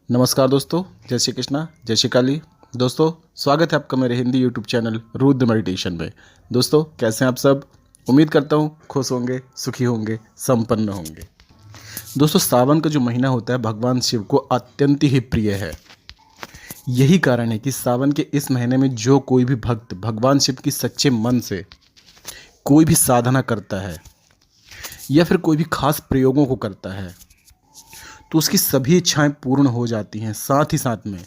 नमस्कार दोस्तों, जय श्री कृष्णा, जय श्री काली। दोस्तों, स्वागत है आपका मेरे Hindi YouTube channel Rudra meditation में। दोस्तों, कैसे हैं आप सब? उम्मीद करता हूँ खुश होंगे, सुखी होंगे, संपन्न होंगे। दोस्तों, सावन का जो महीना होता है भगवान शिव को अत्यंत ही प्रिय है। यही कारण है कि सावन के इस महीने में जो कोई भी भक्त भगवान शिव की सच्चे मन से कोई भी साधना करता है या फिर कोई भी खास प्रयोगों को करता है तो उसकी सभी इच्छाएं पूर्ण हो जाती हैं। साथ ही साथ में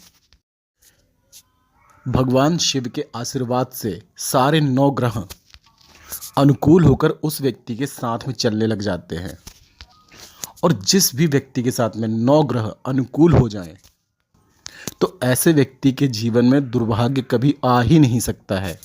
भगवान शिव के आशीर्वाद से सारे 9 ग्रह अनुकूल होकर उस व्यक्ति के साथ में चलने लग जाते हैं। और जिस भी व्यक्ति के साथ में 9 ग्रह अनुकूल हो जाएं तो ऐसे व्यक्ति के जीवन में दुर्भाग्य कभी आ ही नहीं सकता है।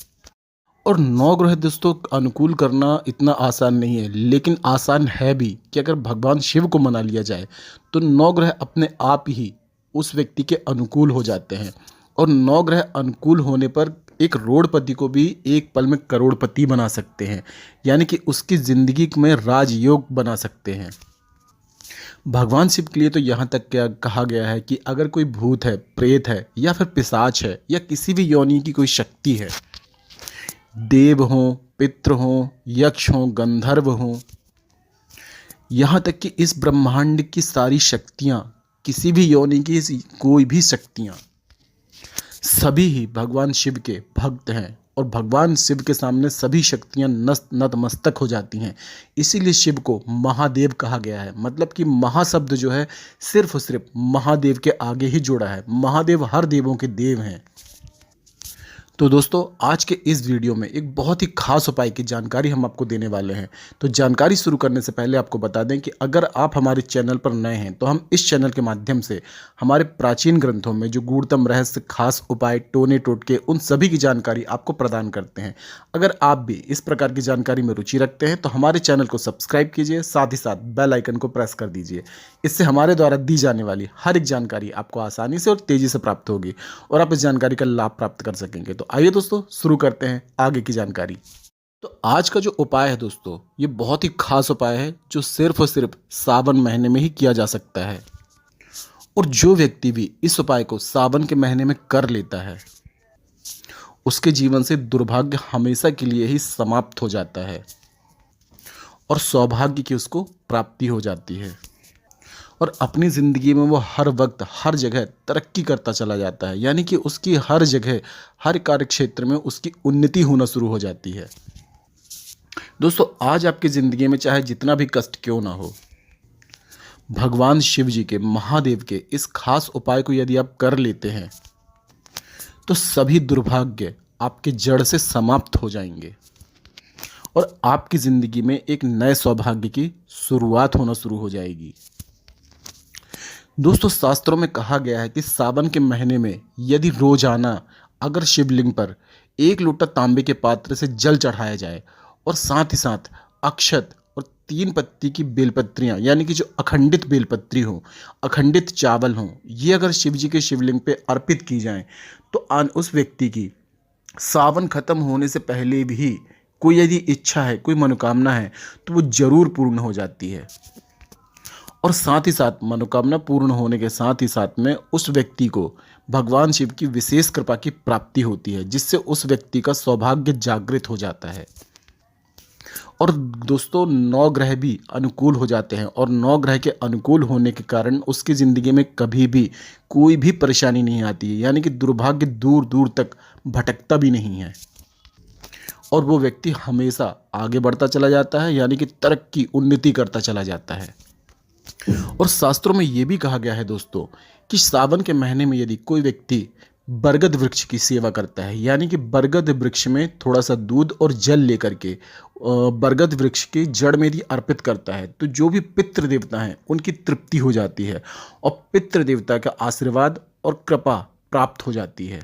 और 9 ग्रह दोस्तों अनुकूल करना इतना आसान नहीं है, लेकिन आसान है भी कि अगर भगवान शिव को मना लिया जाए तो 9 ग्रह अपने आप ही उस व्यक्ति के अनुकूल हो जाते हैं। और 9 ग्रह अनुकूल होने पर एक रोड़पति को भी एक पल में करोड़पति बना सकते हैं, यानी कि उसकी ज़िंदगी में राजयोग बना सकते हैं। भगवान शिव के लिए तो यहाँ तक क्या कहा गया है कि अगर कोई भूत है, प्रेत है या फिर पिशाच है या किसी भी योनि की कोई शक्ति है, देव हों, पितृ हों, यक्ष हों, गंधर्व हों, यहाँ तक कि इस ब्रह्मांड की सारी शक्तियाँ, किसी भी योनि की कोई भी शक्तियाँ, सभी ही भगवान शिव के भक्त हैं। और भगवान शिव के सामने सभी शक्तियाँ नतमस्तक हो जाती हैं। इसीलिए शिव को महादेव कहा गया है। मतलब कि महाशब्द जो है सिर्फ और सिर्फ महादेव के आगे ही जोड़ा है। महादेव हर देवों के देव हैं। तो दोस्तों, आज के इस वीडियो में एक बहुत ही खास उपाय की जानकारी हम आपको देने वाले हैं। तो जानकारी शुरू करने से पहले आपको बता दें कि अगर आप हमारे चैनल पर नए हैं तो हम इस चैनल के माध्यम से हमारे प्राचीन ग्रंथों में जो गूढ़तम रहस्य, खास उपाय, टोने टोटके, उन सभी की जानकारी आपको प्रदान करते हैं। अगर आप भी इस प्रकार की जानकारी में रुचि रखते हैं तो हमारे चैनल को सब्सक्राइब कीजिए, साथ ही साथ बेल आइकन को प्रेस कर दीजिए। इससे हमारे द्वारा दी जाने वाली हर एक जानकारी आपको आसानी से और तेज़ी से प्राप्त होगी और आप इस जानकारी का लाभ प्राप्त कर सकेंगे। तो आइए दोस्तों, शुरू करते हैं आगे की जानकारी। तो आज का जो उपाय है दोस्तों, ये बहुत ही खास उपाय है जो सिर्फ और सिर्फ सावन महीने में ही किया जा सकता है। और जो व्यक्ति भी इस उपाय को सावन के महीने में कर लेता है उसके जीवन से दुर्भाग्य हमेशा के लिए ही समाप्त हो जाता है और सौभाग्य की उसको प्राप्ति हो जाती है। और अपनी ज़िंदगी में वो हर वक्त हर जगह तरक्की करता चला जाता है, यानी कि उसकी हर जगह हर कार्य क्षेत्र में उसकी उन्नति होना शुरू हो जाती है। दोस्तों, आज आपकी ज़िंदगी में चाहे जितना भी कष्ट क्यों ना हो, भगवान शिव जी के, महादेव के इस खास उपाय को यदि आप कर लेते हैं तो सभी दुर्भाग्य आपके जड़ से समाप्त हो जाएंगे और आपकी ज़िंदगी में एक नए सौभाग्य की शुरुआत होना शुरू हो जाएगी। दोस्तों, शास्त्रों में कहा गया है कि सावन के महीने में यदि रोजाना अगर शिवलिंग पर 1 लोटा तांबे के पात्र से जल चढ़ाया जाए और साथ ही साथ अक्षत और 3 पत्ती की बेलपत्रियां, यानी कि जो अखंडित बेलपत्री हो, अखंडित चावल हों, ये अगर शिव जी के शिवलिंग पे अर्पित की जाएं तो उस व्यक्ति की सावन खत्म होने से पहले भी कोई यदि इच्छा है, कोई मनोकामना है तो वो जरूर पूर्ण हो जाती है। और साथ ही साथ मनोकामना पूर्ण होने के साथ ही साथ में उस व्यक्ति को भगवान शिव की विशेष कृपा की प्राप्ति होती है, जिससे उस व्यक्ति का सौभाग्य जागृत हो जाता है। और दोस्तों, 9 ग्रह भी अनुकूल हो जाते हैं और 9 ग्रह के अनुकूल होने के कारण उसकी ज़िंदगी में कभी भी कोई भी परेशानी नहीं आती है, यानी कि दुर्भाग्य दूर दूर तक भटकता भी नहीं है और वो व्यक्ति हमेशा आगे बढ़ता चला जाता है, यानी कि तरक्की, उन्नति करता चला जाता है। और शास्त्रों में ये भी कहा गया है दोस्तों कि सावन के महीने में यदि कोई व्यक्ति बरगद वृक्ष की सेवा करता है, यानी कि बरगद वृक्ष में थोड़ा सा दूध और जल लेकर के बरगद वृक्ष की जड़ में यदि अर्पित करता है तो जो भी पितृ देवता हैं उनकी तृप्ति हो जाती है और पितृ देवता का आशीर्वाद और कृपा प्राप्त हो जाती है।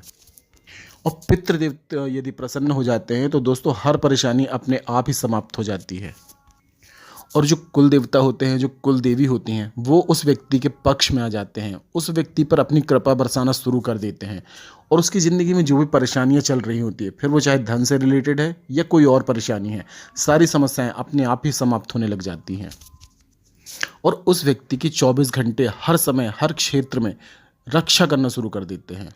और पितृ देवता यदि प्रसन्न हो जाते हैं तो दोस्तों हर परेशानी अपने आप ही समाप्त हो जाती है। और जो कुल देवता होते हैं, जो कुल देवी होती हैं, वो उस व्यक्ति के पक्ष में आ जाते हैं, उस व्यक्ति पर अपनी कृपा बरसाना शुरू कर देते हैं और उसकी ज़िंदगी में जो भी परेशानियां चल रही होती है, फिर वो चाहे धन से रिलेटेड है या कोई और परेशानी है, सारी समस्याएं अपने आप ही समाप्त होने लग जाती हैं। और उस व्यक्ति की 24 घंटे हर समय हर क्षेत्र में रक्षा करना शुरू कर देते हैं।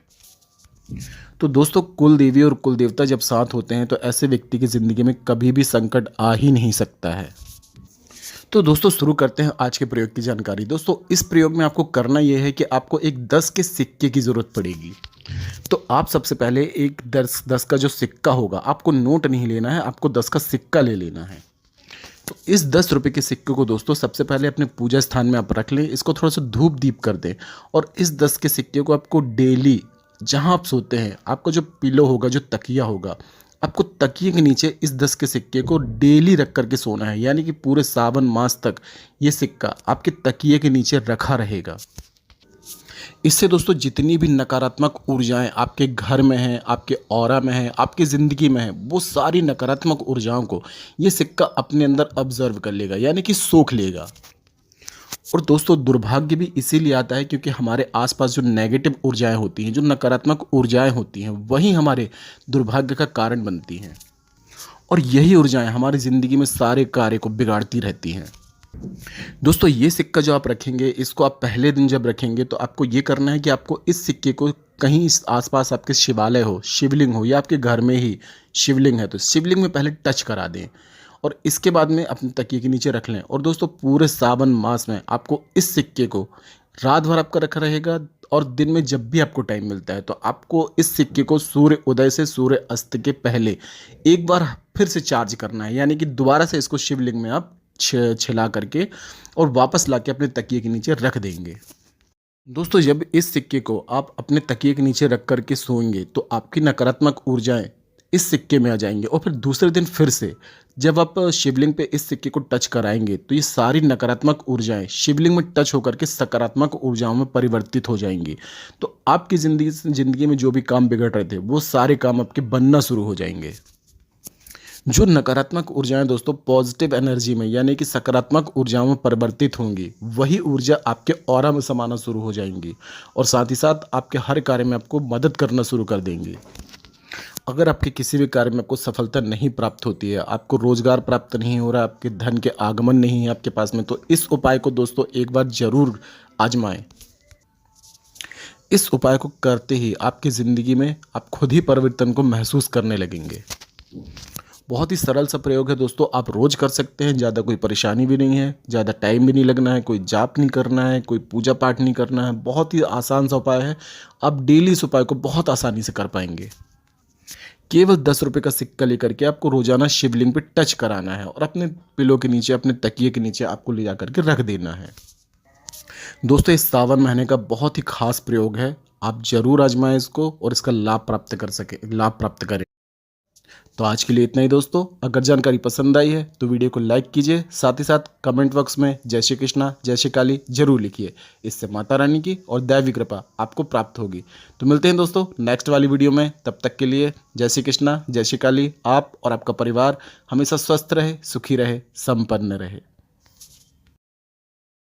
तो दोस्तों, कुल देवी और कुल देवता जब साथ होते हैं तो ऐसे व्यक्ति की ज़िंदगी में कभी भी संकट आ ही नहीं सकता है। तो दोस्तों, शुरू करते हैं आज के प्रयोग की जानकारी। दोस्तों, इस प्रयोग में आपको करना यह है कि आपको एक 10 के सिक्के की ज़रूरत पड़ेगी। तो आप सबसे पहले एक 10 का जो सिक्का होगा, आपको नोट नहीं लेना है, आपको 10 का सिक्का ले लेना है। तो इस 10 रुपये के सिक्के को दोस्तों सबसे पहले अपने पूजा स्थान में आप रख लें, इसको थोड़ा सा धूप दीप कर दें। और इस 10 के सिक्के को आपको डेली जहाँ आप सोते हैं, आपका जो पिलो होगा, जो तकिया होगा, आपको तकिए के नीचे इस 10 के सिक्के को डेली रख करके सोना है। यानी कि पूरे सावन मास तक ये सिक्का आपके तकिए के नीचे रखा रहेगा। इससे दोस्तों जितनी भी नकारात्मक ऊर्जाएं आपके घर में हैं, आपके ऑरा में हैं, आपकी ज़िंदगी में हैं, वो सारी नकारात्मक ऊर्जाओं को ये सिक्का अपने अंदर ऑब्जर्व कर लेगा, यानी कि सोख लेगा। और दोस्तों, दुर्भाग्य भी इसीलिए आता है क्योंकि हमारे आसपास जो नेगेटिव ऊर्जाएं होती हैं, जो नकारात्मक ऊर्जाएं होती हैं, वही हमारे दुर्भाग्य का कारण बनती हैं। और यही ऊर्जाएं हमारी ज़िंदगी में सारे कार्य को बिगाड़ती रहती हैं। दोस्तों, ये सिक्का जो आप रखेंगे, इसको आप पहले दिन जब रखेंगे तो आपको ये करना है कि आपको इस सिक्के को कहीं इस आसपास आपके शिवालय हो, शिवलिंग हो, या आपके घर में ही शिवलिंग है तो शिवलिंग में पहले टच करा दें और इसके बाद में अपने तकिए के नीचे रख लें। और दोस्तों, पूरे सावन मास में आपको इस सिक्के को रात भर आपका रखा रहेगा और दिन में जब भी आपको टाइम मिलता है तो आपको इस सिक्के को सूर्य उदय से सूर्य अस्त के पहले एक बार फिर से चार्ज करना है। यानी कि दोबारा से इसको शिवलिंग में आप छिला करके और वापस लाके अपने तकिए के नीचे रख देंगे। दोस्तों, जब इस सिक्के को आप अपने तकिए के नीचे रख करके सोएंगे तो आपकी नकारात्मक ऊर्जाएं इस सिक्के में आ जाएंगे और फिर दूसरे दिन फिर से जब आप शिवलिंग पे इस सिक्के को टच कराएंगे तो ये सारी नकारात्मक ऊर्जाएं शिवलिंग में टच होकर के सकारात्मक ऊर्जाओं में परिवर्तित हो जाएंगी। तो आपकी ज़िंदगी में जो भी काम बिगड़ रहे थे वो सारे काम आपके बनना शुरू हो जाएंगे। जो नकारात्मक ऊर्जाएं दोस्तों पॉजिटिव एनर्जी में यानी कि सकारात्मक ऊर्जाओं में परिवर्तित होंगी, वही ऊर्जा आपके ऑरा में समाना शुरू हो जाएंगी और साथ ही साथ आपके हर कार्य में आपको मदद करना शुरू कर देंगी। अगर आपके किसी भी कार्य में आपको सफलता नहीं प्राप्त होती है, आपको रोजगार प्राप्त नहीं हो रहा, आपके धन के आगमन नहीं है आपके पास में, तो इस उपाय को दोस्तों एक बार जरूर आजमाएं। इस उपाय को करते ही आपकी ज़िंदगी में आप खुद ही परिवर्तन को महसूस करने लगेंगे। बहुत ही सरल सा प्रयोग है दोस्तों, आप रोज़ कर सकते हैं। ज़्यादा कोई परेशानी भी नहीं है, ज़्यादा टाइम भी नहीं लगना है, कोई जाप नहीं करना है, कोई पूजा पाठ नहीं करना है। बहुत ही आसान सा उपाय है, आप डेली इस उपाय को बहुत आसानी से कर पाएंगे। केवल 10 रुपये का सिक्का लेकर के आपको रोजाना शिवलिंग पे टच कराना है और अपने पिलो के नीचे, अपने तकिए के नीचे आपको ले जा करके रख देना है। दोस्तों, इस सावन महीने का बहुत ही खास प्रयोग है, आप जरूर आजमाएं इसको और इसका लाभ प्राप्त करें। तो आज के लिए इतना ही दोस्तों। अगर जानकारी पसंद आई है तो वीडियो को लाइक कीजिए, साथ ही साथ कमेंट बॉक्स में जय श्री कृष्णा, जय श्री काली जरूर लिखिए। इससे माता रानी की और दैवी कृपा आपको प्राप्त होगी। तो मिलते हैं दोस्तों नेक्स्ट वाली वीडियो में, तब तक के लिए जय श्री कृष्णा, जय श्री काली। आप और आपका परिवार हमेशा स्वस्थ रहे, सुखी रहे, संपन्न रहे।